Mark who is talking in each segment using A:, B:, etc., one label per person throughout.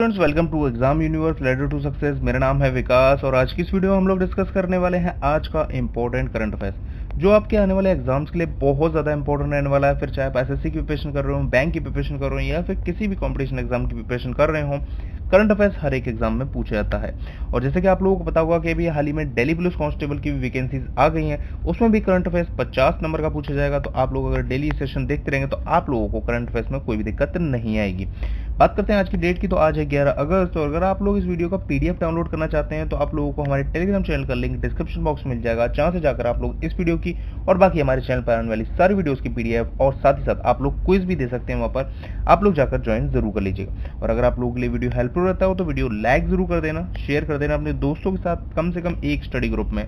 A: Students welcome to exam universe ladder to success. मेरा नाम है विकास और आज की इस वीडियो में हम लोग डिस्कस करने वाले हैं आज का इंपॉर्टेंट करंट अफेयर्स जो आपके आने वाले एग्जाम्स के लिए बहुत ज़्यादा इंपॉर्टेंट रहने वाला है। फिर चाहे आप एसएससी की प्रिपरेशन कर रहे हो, बैंक की प्रिपरेशन कर रहे हो या फिर किसी भी कॉम्पिटिशन एग्जाम की प्रिपरेशन कर रहे हो, करंट अफेयर्स हर एक एग्जाम में पूछा जाता है। और जैसे कि आप लोगों को पता होगा कि अभी हाल ही में दिल्ली पुलिस कांस्टेबल की भी वैकेंसीज आ गई हैं, उसमें भी करंट अफेयर्स 50 नंबर का पूछा जाएगा। तो आप लोग अगर डेली सेशन देखते रहेंगे तो आप लोगों को करंट अफेयर्स में कोई भी दिक्कत नहीं आएगी। बात करते हैं आज की डेट की, तो आज है 11 अगस्त। और अगर आप लोग इस वीडियो का पीडीएफ डाउनलोड करना चाहते हैं तो आप लोगों को हमारे टेलीग्राम चैनल का लिंक डिस्क्रिप्शन बॉक्स में मिल जाएगा, जहां से जाकर आप लोग इस वीडियो की और बाकी हमारे चैनल पर आने वाली सारी वीडियोस की पीडीएफ और साथ ही साथ आप लोग क्विज भी दे सकते हैं, वहां पर आप लोग जाकर ज्वाइन जरूर कर लीजिएगा। और अगर आप लोगों के लिए वीडियो हेल्पफुल रहता हो तो वीडियो लाइक जरूर कर देना, शेयर कर देना अपने दोस्तों के साथ कम से कम एक स्टडी ग्रुप में,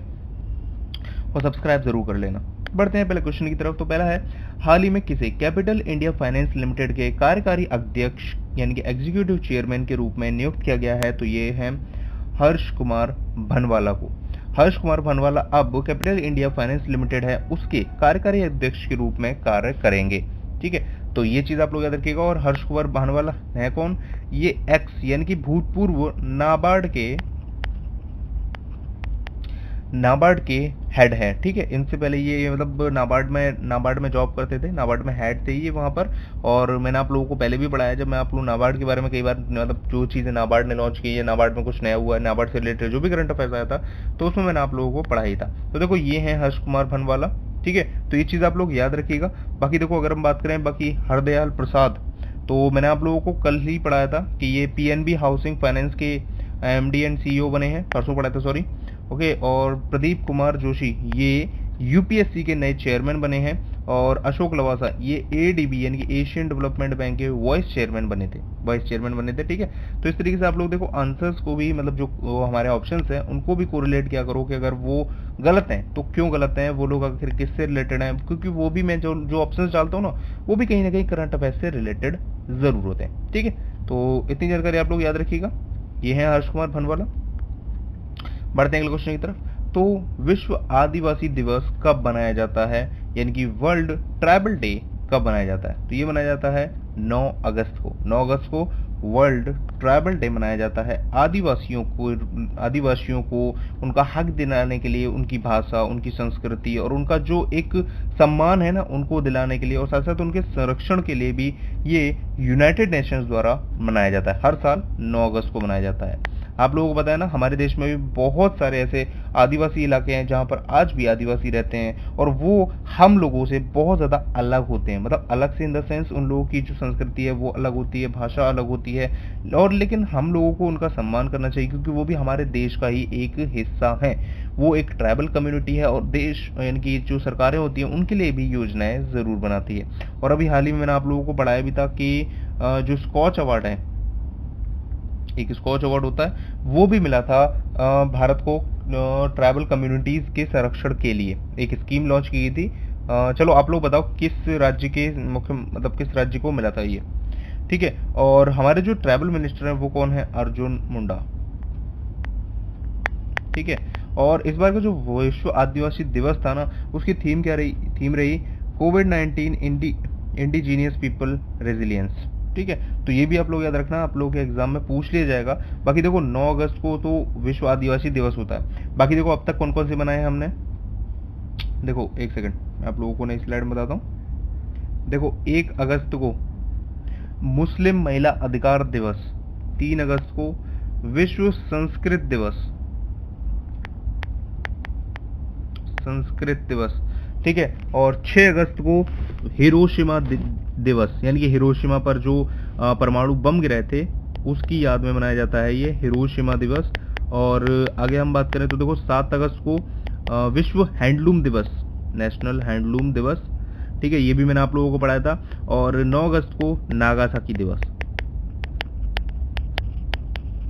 A: और सब्सक्राइब जरूर कर लेना। बढ़ते हैं पहले क्वेश्चन की तरफ। तो पहला है, हाल ही में किसे कैपिटल इंडिया फाइनेंस लिमिटेड के कार्यकारी अध्यक्ष यानी कि एग्जीक्यूटिव चेयरमैन के रूप में नियुक्त किया गया है? तो ये है हर्ष कुमार भनवाला को। हर्ष कुमार भनवाला अब कैपिटल इंडिया फाइनेंस लिमिटेड है उसके कार्यकारी अध्यक्ष के रूप में कार्य करेंगे। ठीक है, तो ये चीज आप लोग याद रखिएगा। और हर्ष कुमार भनवाला है कौन? ये एक्स यानी कि भूतपूर्व नाबार्ड के हेड है। ठीक है, इनसे पहले ये मतलब नाबार्ड में जॉब करते थे, नाबार्ड में हेड थे ये वहाँ पर। और मैंने आप लोगों को पहले भी पढ़ाया, जब मैं आप लोग नाबार्ड के बारे में कई बार मतलब जो चीज़ें नाबार्ड ने लॉन्च की है, नाबार्ड में कुछ नया हुआ है, नाबार्ड से रिलेटेड जो भी करंट अफेयर्स आया था तो उसमें मैंने आप लोगों को पढ़ाई था। तो देखो ये है हर्ष कुमार भनवाला। ठीक है, तो ये चीज़ आप लोग याद रखिएगा। बाकी देखो अगर हम बात करें बाकी हरदयाल प्रसाद, तो मैंने आप लोगों को कल ही पढ़ाया था कि ये पीएनबी हाउसिंग फाइनेंस के एमडी एंड सीईओ बने हैं, परसों पढ़ाया था सॉरी। ओके, और प्रदीप कुमार जोशी ये यूपीएससी के नए चेयरमैन बने हैं। और अशोक लवासा ये एडीबी यानी कि एशियन डेवलपमेंट बैंक के वाइस चेयरमैन बने थे। ठीक है, तो इस तरीके से आप लोग देखो आंसर्स को भी मतलब जो हमारे ऑप्शंस हैं उनको भी कोरिलेट किया करो कि अगर वो गलत हैं तो क्यों गलत हैं, वो लोग आखिर किससे रिलेटेड हैं, क्योंकि वो भी मैं जो ऑप्शंस डालता हूँ ना वो भी कहीं ना कहीं करंट अफेयर्स से रिलेटेड जरूर होते हैं। ठीक है, तो इतनी जानकारी आप लोग याद रखिएगा। ये है हर्ष कुमार भनवाला। बढ़ते हैं अगले क्वेश्चन की तरफ। तो विश्व आदिवासी दिवस कब मनाया जाता है, यानी कि वर्ल्ड ट्राइबल डे कब मनाया जाता है? तो ये मनाया जाता है 9 अगस्त को। 9 अगस्त को वर्ल्ड ट्राइबल डे मनाया जाता है। आदिवासियों को उनका हक दिलाने के लिए, उनकी भाषा, उनकी संस्कृति और उनका जो एक सम्मान है ना उनको दिलाने के लिए, और साथ साथ उनके संरक्षण के लिए भी ये यूनाइटेड नेशंस द्वारा मनाया जाता है। हर साल 9 अगस्त को मनाया जाता है। आप लोगों को पता है ना हमारे देश में भी बहुत सारे ऐसे आदिवासी इलाके हैं जहाँ पर आज भी आदिवासी रहते हैं और वो हम लोगों से बहुत ज़्यादा अलग होते हैं। मतलब अलग से इन द सेंस उन लोगों की जो संस्कृति है वो अलग होती है, भाषा अलग होती है, और लेकिन हम लोगों को उनका सम्मान करना चाहिए क्योंकि वो भी हमारे देश का ही एक हिस्सा है। वो एक ट्राइबल कम्युनिटी है और देश यानी कि जो सरकारें होती हैं उनके लिए भी योजनाएं ज़रूर बनाती है। और अभी हाल ही में मैंने आप लोगों को पढ़ाया भी था कि जो स्कॉच अवार्ड है, एक स्कॉच अवार्ड होता है, वो भी मिला था भारत को ट्राइबल कम्युनिटीज के संरक्षण के लिए। एक स्कीम लॉन्च की गई थी। चलो आप लोग बताओ किस राज्य के किस राज्य को मिला था ये? ठीक है, और हमारे जो ट्राइबल मिनिस्टर हैं वो कौन है? अर्जुन मुंडा। ठीक है, और इस बार का जो विश्व आदिवासी दिवस था ना उसकी थीम क्या रही? थीम रही कोविड-19 इंडिजीनियस पीपल रेजिलियंस। ठीक है, तो ये भी आप लोग याद रखना, आप लोगों के एग्जाम में पूछ लिया जाएगा। बाकी देखो 9 अगस्त को तो विश्व आदिवासी दिवस होता है। बाकी देखो अब तक कौन कौन से बनाए हैं हमने, देखो एक सेकंड मैं आप लोगों को नई स्लाइड में बताता हूँ। देखो 1 अगस्त को मुस्लिम महिला अधिकार दिवस, 3 अगस्त को विश्व संस्कृत दिवस, ठीक है, और 6 अगस्त को हिरोशिमा दिवस यानी कि हिरोशिमा पर जो परमाणु बम गिराए थे उसकी याद में मनाया जाता है ये हिरोशिमा दिवस। और आगे हम बात करें तो देखो 7 अगस्त को विश्व हैंडलूम दिवस, नेशनल हैंडलूम दिवस। ठीक है, ये भी मैंने आप लोगों को पढ़ाया था। और 9 अगस्त को नागासाकी दिवस।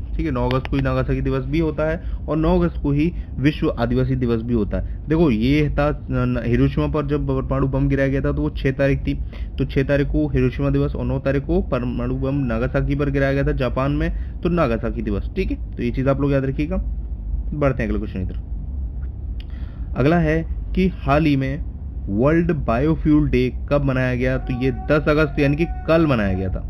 A: ठीक है, 9 अगस्त को ही नागासाकी दिवस भी होता है और 9 अगस्त को ही विश्व आदिवासी दिवस भी होता है। देखो ये था हिरोशिमा पर जब परमाणु बम गिराया गया था तो वो 6 तारीख थी, तो 6 तारीख को हिरोशिमा दिवस और 9 तारीख को परमाणु बम नागासाकी पर गिराया गया था जापान में, तो नागासाकी दिवस। ठीक है, तो ये चीज़ आप लोग याद रखिएगा। बढ़ते हैं अगले क्वेश्चन की तरफ। अगला है कि हाल ही में वर्ल्ड बायोफ्यूल डे कब मनाया गया? तो ये 10 अगस्त यानी कि कल मनाया गया था।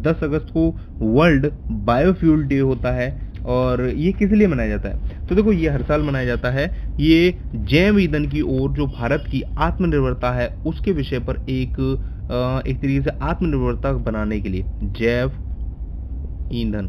A: 10 अगस्त को वर्ल्ड बायोफ्यूल डे होता है। और ये किस लिए मनाया जाता है? तो देखो, ये हर साल मनाया जाता है। ये जैव ईंधन की ओर जो भारत की आत्मनिर्भरता है उसके विषय पर एक तरीके से आत्मनिर्भरता बनाने के लिए जैव ईंधन,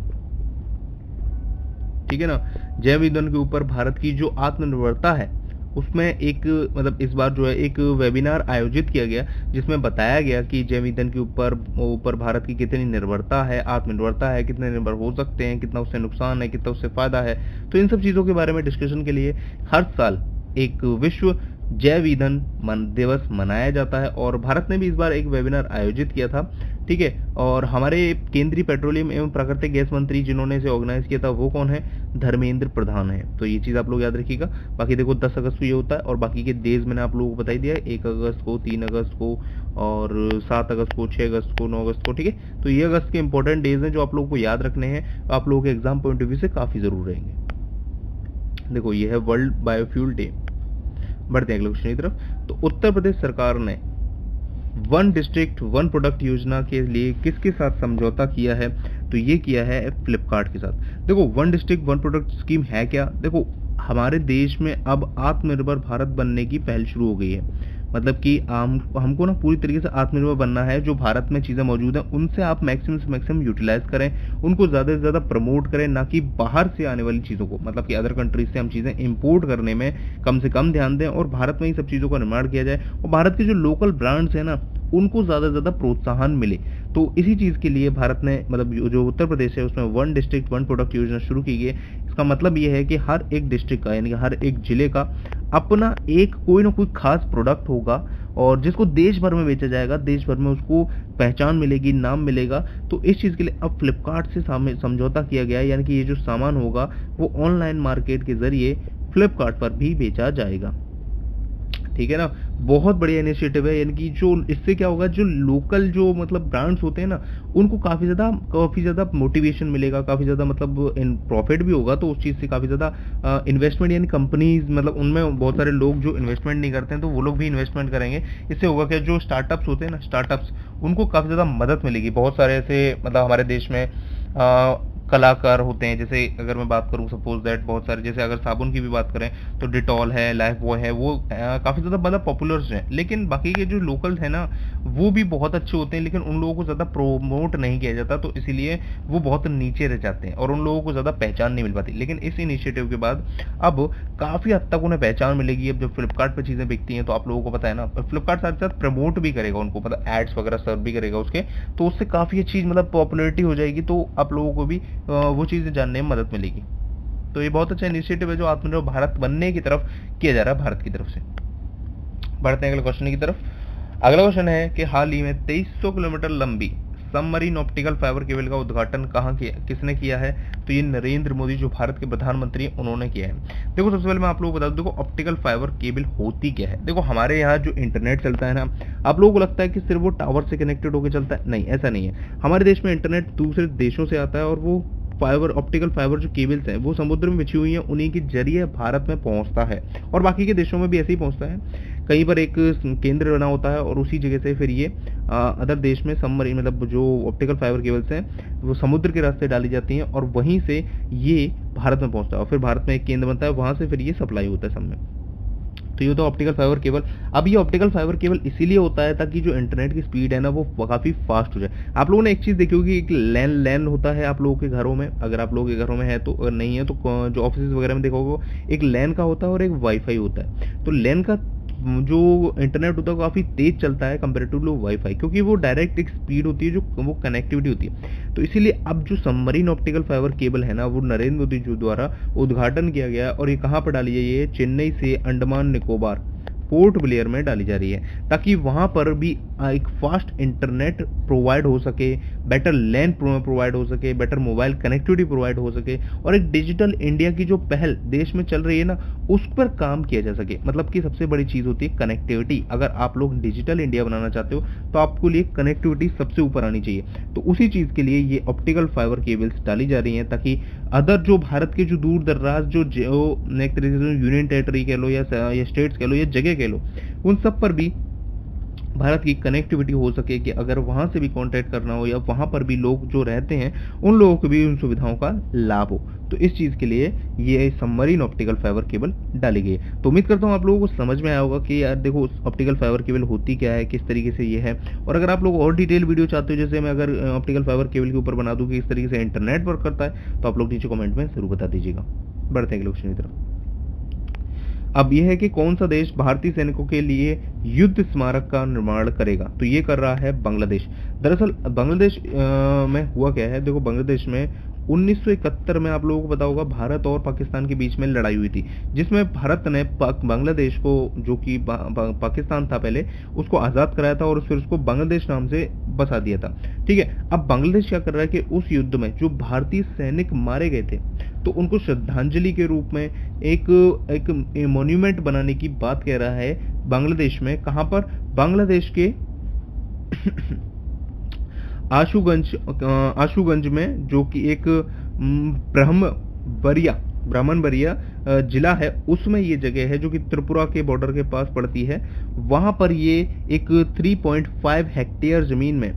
A: ठीक है ना, जैव ईंधन के ऊपर भारत की जो आत्मनिर्भरता है उसमें एक मतलब इस बार जो है एक वेबिनार आयोजित किया गया जिसमें बताया गया कि जैव ईंधन के ऊपर भारत की कितनी निर्भरता है, आत्मनिर्भरता है, कितने निर्भर हो सकते हैं, कितना उससे नुकसान है, कितना उससे फायदा है। तो इन सब चीज़ों के बारे में डिस्कशन के लिए हर साल एक विश्व जैव ईंधन दिवस मनाया जाता है और भारत ने भी इस बार एक वेबिनार आयोजित किया था, ठीक है। और हमारे केंद्रीय पेट्रोलियम एवं प्राकृतिक गैस मंत्री जिन्होंने इसे ऑर्गेनाइज किया था वो कौन है? धर्मेंद्र प्रधान है। तो ये चीज़ आप लोग याद रखिएगा। बाकी देखो 10 अगस्त को ये होता है और बाकी के डेज मैंने आप लोगों को बताई दिया है, 1 अगस्त को, 3 अगस्त को और 7 अगस्त को, 6 अगस्त को, 9 अगस्त को, ठीक है। तो ये अगस्त के इंपॉर्टेंट डेज हैं जो आप लोगों को याद रखने हैं, आप लोगों के एग्जाम पॉइंट ऑफ व्यू से काफ़ी ज़रूर रहेंगे। देखो ये है वर्ल्ड बायोफ्यूल डे। बढ़ते हैं अगले क्वेश्चन की तरफ। तो उत्तर प्रदेश सरकार ने वन डिस्ट्रिक्ट वन प्रोडक्ट योजना के लिए किसके साथ समझौता किया है? तो ये किया है फ्लिपकार्ट के साथ। देखो one district one product scheme है क्या? देखो हमारे देश में अब आत्मनिर्भर भारत बनने की पहल शुरू हो गई है। मतलब कि हमको ना पूरी तरीके से आत्मनिर्भर बनना है। जो भारत में चीज़ें मौजूद हैं उनसे आप मैक्सिमम से मैक्सिमम यूटिलाइज करें, उनको ज़्यादा से ज़्यादा प्रमोट करें, ना कि बाहर से आने वाली चीज़ों को, मतलब कि अदर कंट्रीज से हम चीज़ें इंपोर्ट करने में कम से कम ध्यान दें और भारत में ही सब चीज़ों का निर्माण किया जाए और भारत के जो लोकल ब्रांड्स हैं ना उनको ज़्यादा से ज़्यादा प्रोत्साहन मिले। तो इसी चीज़ के लिए भारत ने मतलब जो उत्तर प्रदेश है उसमें वन डिस्ट्रिक्ट वन प्रोडक्ट योजना शुरू की गई है। इसका मतलब ये है कि हर एक डिस्ट्रिक्ट का यानी कि हर एक जिले का अपना एक कोई ना कोई खास प्रोडक्ट होगा और जिसको देश भर में बेचा जाएगा, देश भर में उसको पहचान मिलेगी, नाम मिलेगा। तो इस चीज़ के लिए अब फ्लिपकार्ट से समझौता किया गया है, यानी कि ये जो सामान होगा वो ऑनलाइन मार्केट के जरिए फ्लिपकार्ट पर भी बेचा जाएगा, ठीक है ना। बहुत बढ़िया इनिशिएटिव है। यानी कि जो इससे क्या होगा, जो लोकल जो मतलब ब्रांड्स होते हैं ना उनको काफ़ी ज़्यादा मोटिवेशन मिलेगा, काफ़ी ज़्यादा मतलब इन प्रॉफिट भी होगा। तो उस चीज़ से काफ़ी ज़्यादा इन्वेस्टमेंट, यानी कंपनीज मतलब उनमें बहुत सारे लोग जो इन्वेस्टमेंट नहीं करते हैं तो वो लोग भी इन्वेस्टमेंट करेंगे। इससे होगा क्या, जो स्टार्टअप्स होते हैं ना, स्टार्टअप्स उनको काफ़ी ज़्यादा मदद मिलेगी। बहुत सारे ऐसे मतलब हमारे देश में कलाकार होते हैं, जैसे अगर मैं बात करूं सपोज दैट बहुत सारे, जैसे अगर साबुन की भी बात करें तो डिटॉल है, लाइफ बॉय है, वो काफ़ी ज़्यादा मतलब पॉपुलर्स हैं। लेकिन बाकी के जो लोकल्स हैं ना वो भी बहुत अच्छे होते हैं, लेकिन उन लोगों को ज़्यादा प्रोमोट नहीं किया जाता, तो इसीलिए वो बहुत नीचे रह जाते हैं और उन लोगों को ज़्यादा पहचान नहीं मिल पाती। लेकिन इस इनिशिएटिव के बाद अब काफ़ी हद तक उन्हें पहचान मिलेगी। अब जब फ्लिपकार्ट पर चीज़ें बिकती हैं तो आप लोगों को पता है ना, फ्लिपकार्ट साथ साथ प्रमोट भी करेगा उनको, मतलब एड्स वगैरह सर्व भी करेगा उसके, तो उससे काफ़ी अच्छी मतलब पॉपुलरिटी हो जाएगी। तो आप लोगों को भी वो चीज़ें जानने में मदद मिलेगी। तो ये बहुत अच्छा इनिशिएटिव है जो आत्मनिर्भर भारत बनने की तरफ किया जा रहा है भारत की तरफ से। बढ़ते हैं अगले क्वेश्चन की तरफ। अगला क्वेश्चन है कि हाल ही में 2300 किलोमीटर लंबी सबमरीन ऑप्टिकल फाइबर केबल का उद्घाटन किसने किया है? तो ये नरेंद्र मोदी जो भारत के प्रधानमंत्री हैं उन्होंने किया है। देखो सबसे पहले मैं आप लोगों को बता दूं, देखो ऑप्टिकल फाइबर केबल होती क्या है। देखो हमारे यहाँ जो इंटरनेट चलता है ना, आप लोगों को लगता है कि सिर्फ वो टावर से कनेक्टेड होकर चलता है, नहीं ऐसा नहीं है। हमारे देश में इंटरनेट दूसरे देशों से आता है और वो फाइबर ऑप्टिकल फाइबर जो केबल्स हैं वो समुद्र में बिछी हुई हैं, उन्हीं के जरिए भारत में पहुंचता है और बाकी के देशों में भी ऐसे ही पहुंचता है। कहीं पर एक केंद्र बना होता है और उसी जगह से फिर ये अदर देश में सबमरीन मतलब जो ऑप्टिकल फाइबर केबल्स हैं वो समुद्र के रास्ते डाली जाती हैं और वहीं से ये भारत में पहुंचता है और फिर भारत में एक केंद्र बनता है, वहां से फिर ये सप्लाई होता है सब में। तो ये तो ऑप्टिकल फाइबर केबल। अब ये ऑप्टिकल फाइबर केबल इसीलिए होता है ताकि जो इंटरनेट की स्पीड है ना वो काफ़ी फास्ट हो जाए। आप लोगों ने एक चीज़ देखी होगी, एक लैन होता है आप लोगों के घरों में, अगर आप लोगों के घरों में है तो, अगर नहीं है तो जो ऑफिस वगैरह में देखा होगा, एक लैन का होता है और एक वाईफाई होता है। तो लैन का जो इंटरनेट होता है काफ़ी तेज चलता है कंपेरेटिव टू वाईफाई, क्योंकि वो डायरेक्ट एक स्पीड होती है जो वो कनेक्टिविटी होती है। तो इसीलिए अब जो सबमरीन ऑप्टिकल फाइबर केबल है ना वो नरेंद्र मोदी जी द्वारा उद्घाटन किया गया और ये कहाँ पर डाली है, ये चेन्नई से अंडमान निकोबार पोर्ट ब्लेयर में डाली जा रही है ताकि वहां पर भी एक फास्ट इंटरनेट प्रोवाइड हो सके, बेटर लैन प्रोवाइड हो सके, बेटर मोबाइल कनेक्टिविटी प्रोवाइड हो सके और एक डिजिटल इंडिया की जो पहल देश में चल रही है ना उस पर काम किया जा सके। मतलब कि सबसे बड़ी चीज़ होती है कनेक्टिविटी। अगर आप लोग डिजिटल इंडिया बनाना चाहते हो तो आपको लिए कनेक्टिविटी सबसे ऊपर आनी चाहिए। तो उसी चीज़ के लिए ये ऑप्टिकल फाइबर केबल्स डाली जा रही हैं ताकि अदर जो भारत के जो दूर दराज जो एक तरीके से यूनियन टेरिटरी कह लो या स्टेट्स कह लो या जगह कह लो, उन सब पर भी भारत की कनेक्टिविटी हो सके कि अगर वहाँ से भी कांटेक्ट करना हो या वहाँ पर भी लोग जो रहते हैं उन लोगों को भी उन सुविधाओं का लाभ हो। तो इस चीज़ के लिए ये सबमरीन ऑप्टिकल फाइबर केबल डाली गई है। तो उम्मीद करता हूँ आप लोगों को समझ में आया होगा कि यार देखो ऑप्टिकल फाइबर केबल होती क्या है, किस तरीके से ये है। और अगर आप लोग और डिटेल वीडियो चाहते हो, जैसे मैं अगर ऑप्टिकल फाइबर केबल के ऊपर बना दूँ कि इस तरीके से इंटरनेट वर्क करता है, तो आप लोग नीचे कॉमेंट में जरूर बता दीजिएगा। बढ़ते हैं अगले क्वेश्चन की तरफ। अब यह है कि कौन सा देश भारतीय सैनिकों के लिए युद्ध स्मारक का निर्माण करेगा। तो ये कर रहा है बांग्लादेश। दरअसल बांग्लादेश में हुआ क्या है, देखो बांग्लादेश में 1971 में आप लोगों को पता होगा भारत और पाकिस्तान के बीच में लड़ाई हुई थी, जिसमें भारत ने बांग्लादेश को, जो कि पाकिस्तान था पहले, उसको आज़ाद कराया था और फिर उसको बांग्लादेश नाम से बसा दिया था। ठीक है, अब बांग्लादेश क्या कर रहा है कि उस युद्ध में जो भारतीय सैनिक मारे गए थे, तो उनको श्रद्धांजलि के रूप में एक मॉन्यूमेंट बनाने की बात कह रहा है बांग्लादेश में। कहां पर? बांग्लादेश के आशुगंज में, जो कि एक ब्राह्मणबरिया जिला है, उसमें ये जगह है जो कि त्रिपुरा के बॉर्डर के पास पड़ती है। वहां पर ये एक 3.5 हेक्टेयर जमीन में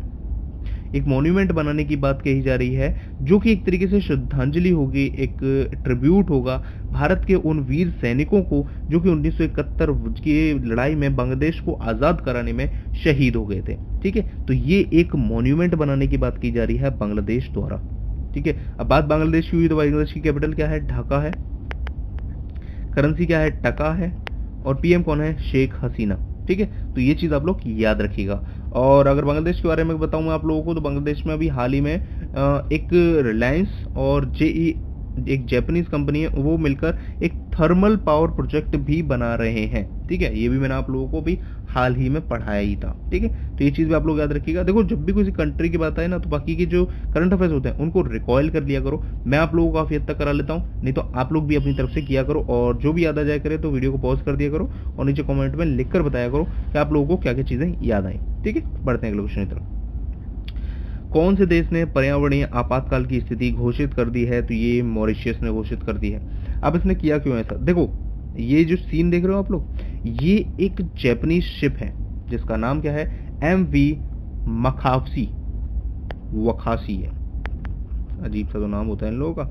A: एक मॉन्यूमेंट बनाने की बात कही जा रही है, जो कि एक तरीके से श्रद्धांजलि होगी, एक ट्रिब्यूट होगा भारत के उन वीर सैनिकों को जो कि 1971 की लड़ाई में बांग्लादेश को आज़ाद कराने में शहीद हो गए थे। ठीक है, तो ये एक मॉन्यूमेंट बनाने की बात की जा रही है बांग्लादेश द्वारा। ठीक है, अब बात बांग्लादेश की हुई तो बांग्लादेश की कैपिटल क्या है? ढाका है। करेंसी क्या है? टका है। और पीएम कौन है? शेख हसीना। ठीक है, तो ये चीज़ आप लोग याद रखिएगा। और अगर बांग्लादेश के बारे में बताऊं मैं आप लोगों को, तो बांग्लादेश में अभी हाल ही में एक रिलायंस और जेई, एक जापानीज कंपनी है, वो मिलकर एक थर्मल पावर प्रोजेक्ट भी बना रहे हैं। ठीक है, ये भी मैंने आप लोगों को भी हाल ही में पढ़ाया ही था। ठीक है, तो ये चीज़ भी आप लोग याद रखिएगा। देखो जब भी किसी कंट्री की बात आए ना, तो बाकी के जो करंट अफेयर्स होते हैं उनको रिकॉइल कर लिया करो। मैं आप लोगों को काफ़ी हद तक करा लेता हूँ, नहीं तो आप लोग भी अपनी तरफ से किया करो। और जो भी याद आ जाए करे तो वीडियो को पॉज कर दिया करो और नीचे कॉमेंट में लिख कर बताया करो कि आप लोगों को क्या क्या चीज़ें याद आई। ठीक है, बढ़ते हैं अगले क्वेश्चन की तरफ। कौन से देश ने पर्यावरणीय आपातकाल की स्थिति घोषित कर दी है? तो ये मॉरिशस ने घोषित कर दी है। अब इसने किया क्यों ऐसा? देखो ये जो सीन देख रहे हो आप लोग, ये एक जापानीज शिप है जिसका नाम क्या है? MV वखाशी है। अजीब सा तो नाम होता है इन लोगों का।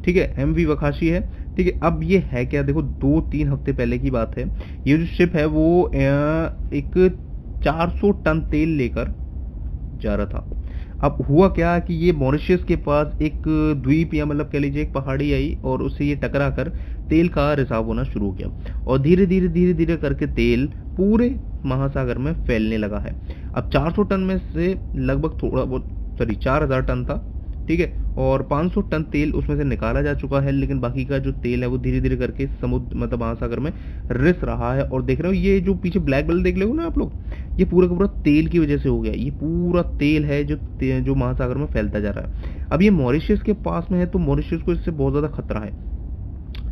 A: ठीक है, MV वखाशी है। ठीक है, अब ये है क्या? देखो 2-3 हफ्ते पहले की बात है, ये जो शिप है वो एक 400 टन तेल लेकर जा रहा था। अब हुआ क्या कि ये मॉरिशस के पास एक द्वीप या मतलब कह लीजिए एक पहाड़ी आई और उससे ये टकरा कर तेल का रिसाव होना शुरू हो गया और धीरे धीरे करके तेल पूरे महासागर में फैलने लगा है। अब 400 टन में से लगभग 4000 टन था। ठीक है, और 500 टन तेल उसमें से निकाला जा चुका है, लेकिन बाकी का जो तेल है वो धीरे धीरे करके समुद्र मतलब महासागर में रिस रहा है। और देख रहे हो ये जो पीछे ब्लैक बल देख रहे हो ना आप लोग, ये पूरा का पूरा तेल की वजह से हो गया। ये पूरा तेल है जो महासागर में फैलता जा रहा है। अब ये मॉरिशस के पास में है, तो मॉरिशस को इससे बहुत ज्यादा खतरा है।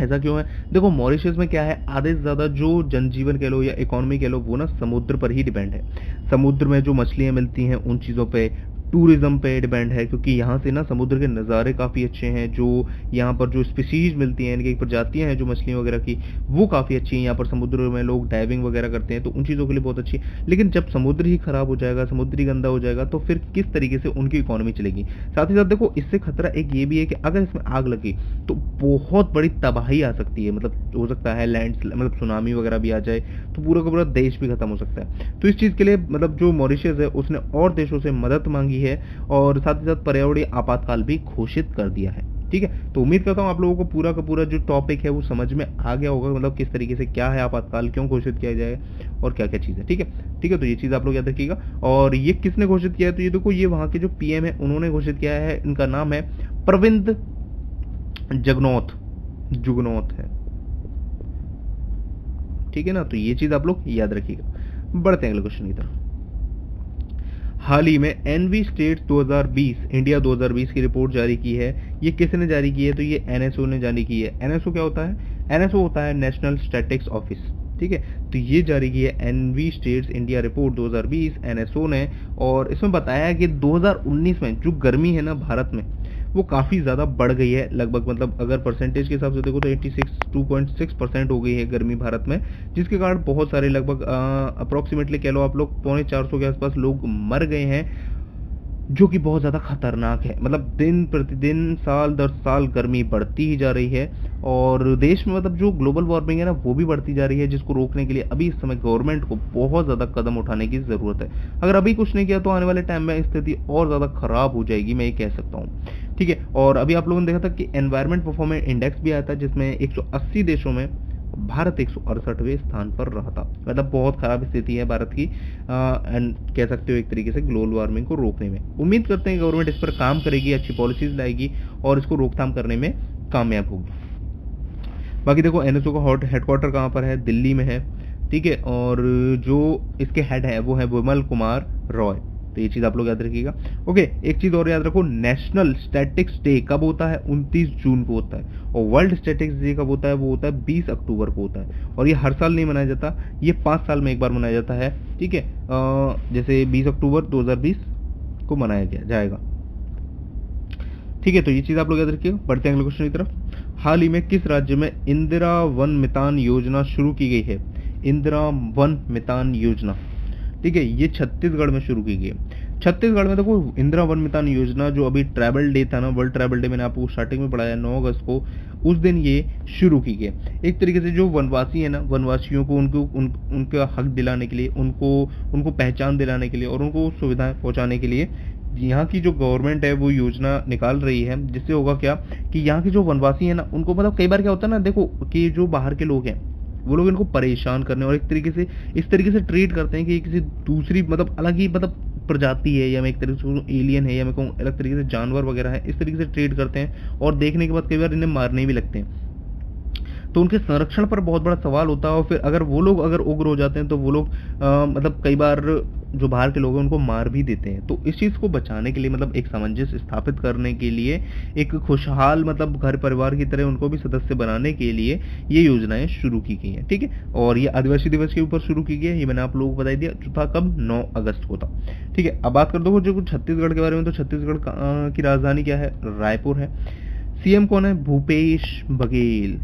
A: ऐसा क्यों है? देखो मॉरिशस में क्या है, आधे से ज्यादा जो जनजीवन कह लो या इकोनॉमी कह लो, वो ना समुद्र पर ही डिपेंड है। समुद्र में जो मछलियां मिलती हैं उन चीजों पे, टूरिज्म पे डिपेंड है, क्योंकि यहाँ से ना समुद्र के नज़ारे काफ़ी अच्छे हैं। जो यहाँ पर जो स्पीसीज मिलती हैं, इनकी प्रजातियाँ हैं जो मछलियों वगैरह की, वो काफ़ी अच्छी हैं। यहाँ पर समुद्र में लोग डाइविंग वगैरह करते हैं, तो उन चीज़ों के लिए बहुत अच्छी है। लेकिन जब समुद्र ही खराब हो जाएगा, समुद्र ही गंदा हो जाएगा, तो फिर किस तरीके से उनकी इकोनॉमी चलेगी। साथ ही साथ देखो इससे खतरा एक ये भी है कि अगर इसमें आग लगी तो बहुत बड़ी तबाही आ सकती है। मतलब हो सकता है मतलब सुनामी वगैरह भी आ जाए, तो पूरा का पूरा देश भी खत्म हो सकता है। तो इस चीज़ के लिए मतलब जो मॉरिशस है उसने और देशों से मदद मांगी है और साथ ही साथ पर्यावरणीय आपातकाल भी घोषित कर दिया है। ठीक है, तो उम्मीद करता हूँ आप लोगों को पूरा का पूरा जो टॉपिक है वो समझ में आ गया होगा, मतलब किस तरीके से क्या है आपातकाल, क्यों घोषित किया जाए और क्या क्या चीज़ है। ठीक है, तो ये चीज़ आप लोग याद रखिएगा। और ये किसने घोषित किया है? तो ये देखो ये वहाँ के जो PM है उन्होंने घोषित किया है। इनका नाम है प्रविंद जुगनौथ है। ठीक है ना, तो ये चीज़ आप लोग याद रखिएगा। बढ़ते हैं अगले क्वेश्चन की तरफ। हाल ही में एनवी स्टेट्स 2020 इंडिया 2020 की रिपोर्ट जारी की है। ये किसने जारी की है? तो ये NSO ने जारी की है। NSO क्या होता है? NSO होता है नेशनल स्टैटिस्टिक्स ऑफिस। ठीक है, तो ये जारी की है EnviStats India report 2020 NSO ने। और इसमें बताया है कि 2019 में जो गर्मी है ना भारत में, वो काफ़ी ज़्यादा बढ़ गई है। लगभग मतलब अगर परसेंटेज के हिसाब से देखो तो 2.6% हो गई है गर्मी भारत में, जिसके कारण बहुत सारे लगभग अप्रॉक्सीमेटली कह लो आप लोग 450 के आसपास लोग मर गए हैं, जो कि बहुत ज़्यादा खतरनाक है। मतलब दिन प्रतिदिन साल दर साल गर्मी बढ़ती ही जा रही है, और देश में मतलब जो ग्लोबल वार्मिंग है ना वो भी बढ़ती जा रही है, जिसको रोकने के लिए अभी इस समय गवर्नमेंट को बहुत ज़्यादा कदम उठाने की ज़रूरत है। अगर अभी कुछ नहीं किया तो आने वाले टाइम में स्थिति और ज़्यादा खराब हो जाएगी, मैं ये कह सकता हूँ। ठीक है, और अभी आप लोगों ने देखा था कि एनवायरमेंट परफॉर्मेंस इंडेक्स भी आया था, जिसमें 180 देशों में भारत 168वें स्थान पर रहा था। मतलब बहुत खराब स्थिति है भारत की, एंड कह सकते हो एक तरीके से ग्लोबल वार्मिंग को रोकने में। उम्मीद करते हैं गवर्नमेंट इस पर काम करेगी, अच्छी पॉलिसीज लाएगी और इसको रोकथाम करने में कामयाब होगी। बाकी देखो एनएसओ का हेडक्वार्टर कहाँ पर है, दिल्ली में है। ठीक है, और जो इसके हेड है वो है विमल कुमार रॉय, तो ये चीज़ आप लोग याद रखिएगा। ओके, एक चीज़ और याद रखो, नेशनल स्टैटिक्स डे कब होता है, 29 जून को होता है, और वर्ल्ड स्टैटिक्स डे कब होता है, वो होता है 20 अक्टूबर को होता है। और ये हर साल नहीं मनाया जाता, ये 5 साल में एक बार मनाया जाता है। ठीक है, जैसे 20 अक्टूबर 2020 को मनाया जाएगा। ठीक है, तो ये चीज़ आप लोग याद रखिएगा। बढ़ते हैं अगले क्वेश्चन की तरफ। हाल ही में किस राज्य में इंदिरा वन मितान योजना शुरू की गई है? इंदिरा वन मितान योजना, ठीक है, ये छत्तीसगढ़ में शुरू की गई है। छत्तीसगढ़ में देखो इंदिरा वन मितान योजना, जो अभी ट्राइबल डे था ना, वर्ल्ड ट्राइबल डे, मैंने आपको स्टार्टिंग में पढ़ाया 9 अगस्त को, उस दिन ये शुरू की गई। एक तरीके से जो वनवासी है ना, वनवासियों को उनका हक दिलाने के लिए, उनको पहचान दिलाने के लिए और उनको सुविधाएं पहुंचाने के लिए यहाँ की जो गवर्नमेंट है वो योजना निकाल रही है। जिससे होगा क्या कि यहाँ के जो वनवासी है ना, उनको मतलब कई बार क्या होता है ना, देखो कि जो बाहर के लोग हैं वो लोग इनको परेशान करने और एक तरीके से इस तरीके से ट्रीट करते हैं कि किसी दूसरी मतलब अलग ही मतलब प्रजाति है, या मैं एक तरीके से एलियन है, या मैं कहूँ अलग तरीके से जानवर वगैरह है, इस तरीके से ट्रीट करते हैं, और देखने के बाद कई बार इन्हें मारने भी लगते हैं। तो उनके संरक्षण पर बहुत बड़ा सवाल होता है। और फिर अगर वो लोग अगर उग्र हो जाते हैं तो वो लोग मतलब कई बार जो बाहर के लोग हैं उनको मार भी देते हैं। तो इस चीज़ को बचाने के लिए, मतलब एक सामंजस्य स्थापित करने के लिए, एक खुशहाल मतलब घर परिवार की तरह उनको भी सदस्य बनाने के लिए ये योजनाएं शुरू की गई हैं। ठीक है, और ये आदिवासी दिवस के ऊपर शुरू की गई है, ये मैंने आप लोगों को बता दिया, जो था कब, 9 अगस्त को था। ठीक है, अब बात कर दो जो छत्तीसगढ़ के बारे में, तो छत्तीसगढ़ की राजधानी क्या है, रायपुर है। सीएम कौन है, भूपेश बघेल।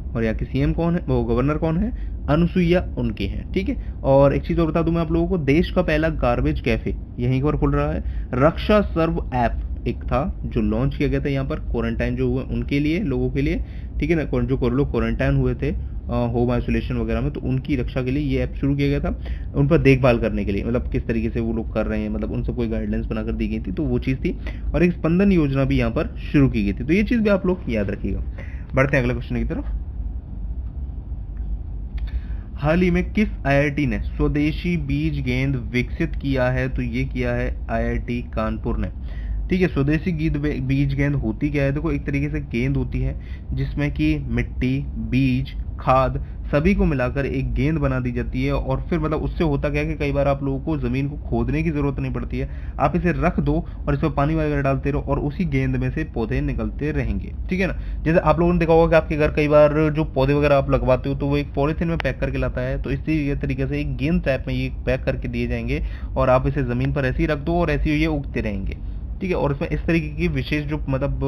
A: और यहाँ के सीएम कौन है, वो गवर्नर कौन है, अनुसुईया उनके हैं। ठीक है, और एक चीज और बता दूं मैं आप लोगों को, देश का पहला गार्बेज कैफे यहीं पर खुल रहा है। रक्षा सर्व ऐप एक था जो लॉन्च किया गया था यहाँ पर, क्वारंटाइन जो हुए उनके लिए, लोगों के लिए। ठीक है ना, जो लोग क्वारंटाइन हुए थे होम आइसोलेशन वगैरह में, तो उनकी रक्षा के लिए ये ऐप शुरू किया गया था, उन पर देखभाल करने के लिए, मतलब किस तरीके से वो लोग कर रहे हैं, मतलब उनसे कोई गाइडलाइंस बनाकर दी गई थी, तो वो चीज़ थी। और एक स्पंदन योजना भी यहाँ पर शुरू की गई थी, तो ये चीज़ भी आप लोग याद रखिएगा। बढ़ते हैं अगले क्वेश्चन की तरफ। हाल ही में किस आईआईटी ने स्वदेशी बीज गेंद विकसित किया है? तो ये किया है आईआईटी कानपुर ने। ठीक है, स्वदेशी बीज गेंद होती क्या है? देखो एक तरीके से गेंद होती है जिसमें कि मिट्टी, बीज, खाद सभी को मिलाकर एक गेंद बना दी जाती है, और फिर मतलब उससे होता क्या है कि कई बार आप लोगों को जमीन को खोदने की जरूरत नहीं पड़ती है, आप इसे रख दो और इसमें पानी वगैरह डालते रहो और उसी गेंद में से पौधे निकलते रहेंगे। ठीक है ना, जैसे आप लोगों ने देखा होगा कि आपके घर कई बार जो पौधे वगैरह आप लगवाते हो तो वो एक पॉलिथीन में पैक करके लाता है, तो इसी तरीके से एक गेंद टाइप में ये पैक करके दिए जाएंगे और आप इसे जमीन पर ऐसे ही रख दो और ऐसे ही ये उगते रहेंगे। ठीक है, और इसमें इस तरीके की विशेष जो मतलब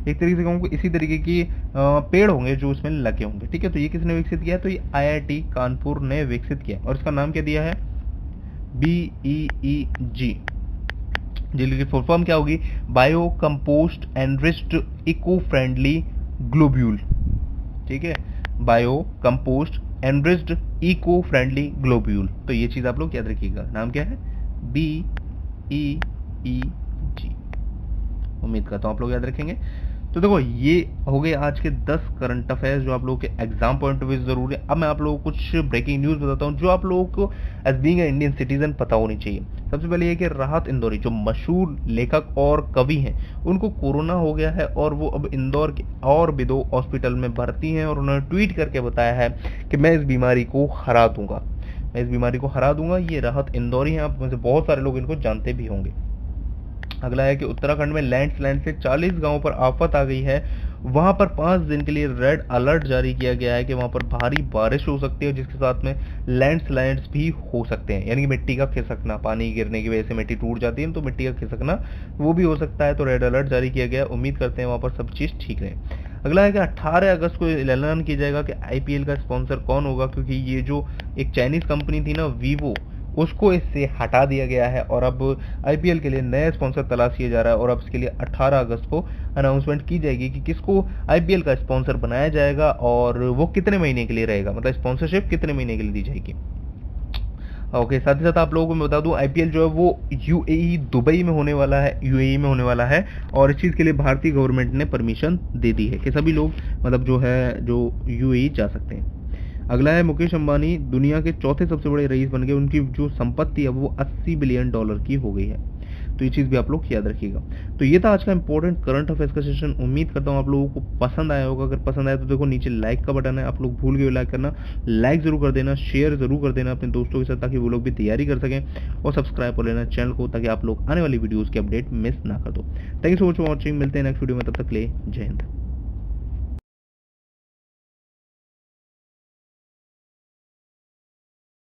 A: एक तरीके से कहूँ इसी तरीके की पेड़ होंगे जो इसमें लगे होंगे। ठीक है, तो ये किसने विकसित किया है? तो ये आईआईटी कानपुर ने विकसित किया, और इसका नाम क्या दिया है? BEEG, जिसकी फुल फॉर्म क्या होगी? Bio compost enriched eco friendly globule. ठीक है, bio compost enriched eco friendly globule, तो ये चीज आप लोग याद रखिएगा। नाम क्या है? BEEG। उम्मीद करता हूँ आप लोग याद रखेंगे। तो देखो ये हो गए आज के 10 करंट अफेयर्स जो आप लोगों के एग्जाम पॉइंट ऑफ व्यू जरूरी है। अब मैं आप लोगों को कुछ ब्रेकिंग न्यूज बताता हूँ जो आप लोगों को as being a Indian citizen पता होनी चाहिए। सबसे पहले ये कि राहत इंदौरी जो मशहूर लेखक और कवि हैं, उनको कोरोना हो गया है और वो अब इंदौर के और भी 2 हॉस्पिटल में भर्ती हैं, और उन्होंने ट्वीट करके बताया है कि मैं इस बीमारी को हरा दूंगा, मैं इस बीमारी को हरा दूंगा। ये राहत इंदौरी हैं, आप में से बहुत सारे लोग इनको जानते भी होंगे। अगला है कि उत्तराखंड में लैंडस्लाइड से 40 गांवों पर आफत आ गई है, वहाँ पर 5 दिन के लिए रेड अलर्ट जारी किया गया है कि वहाँ पर भारी बारिश हो सकती है, जिसके साथ में लैंडस्लाइड्स भी हो सकते हैं, यानी कि मिट्टी का खिसकना, पानी गिरने की वजह से मिट्टी टूट जाती है तो मिट्टी का खिसकना वो भी हो सकता है। तो रेड अलर्ट जारी किया गया है, उम्मीद करते हैं वहाँ पर सब चीज़ ठीक रहे। अगला है कि 18 अगस्त को ऐलान किया जाएगा कि आईपीएल का स्पॉन्सर कौन होगा, क्योंकि ये जो एक चाइनीज कंपनी थी ना वीवो, उसको इससे हटा दिया गया है और अब आईपीएल के लिए नया स्पॉन्सर तलाश किया जा रहा है और अब इसके लिए 18 अगस्त को अनाउंसमेंट की जाएगी कि किसको आईपीएल का स्पॉन्सर बनाया जाएगा और वो कितने महीने के लिए रहेगा, मतलब स्पॉन्सरशिप कितने महीने के लिए दी जाएगी। ओके, साथ ही साथ आप लोगों को मैं बता दूं आईपीएल जो है वो यूएई दुबई में होने वाला है, यूएई में होने वाला है और इस चीज़ के लिए भारतीय गवर्नमेंट ने परमिशन दे दी है कि सभी लोग मतलब जो है जो यूएई जा सकते हैं। अगला है मुकेश अंबानी दुनिया के चौथे सबसे बड़े रईस बन गए, उनकी जो संपत्ति है वो 80 बिलियन डॉलर की हो गई है। तो ये चीज़ भी आप लोग याद रखिएगा। तो ये था आज का इंपॉर्टेंट करंट अफेयर्स का सेशन। उम्मीद करता हूँ आप लोगों को पसंद आया होगा। अगर पसंद आया तो देखो नीचे लाइक का बटन है, आप लोग भूल गए लाइक करना, लाइक जरूर कर देना, शेयर जरूर कर देना अपने दोस्तों के साथ ताकि वो लोग भी तैयारी कर सकें और सब्सक्राइब कर लेना चैनल को ताकि आप लोग आने वाली वीडियोज़ की अपडेट मिस ना कर दो। Thank you so much for watching, मिलते हैं नेक्स्ट वीडियो में, तब तक ले जय हिंद।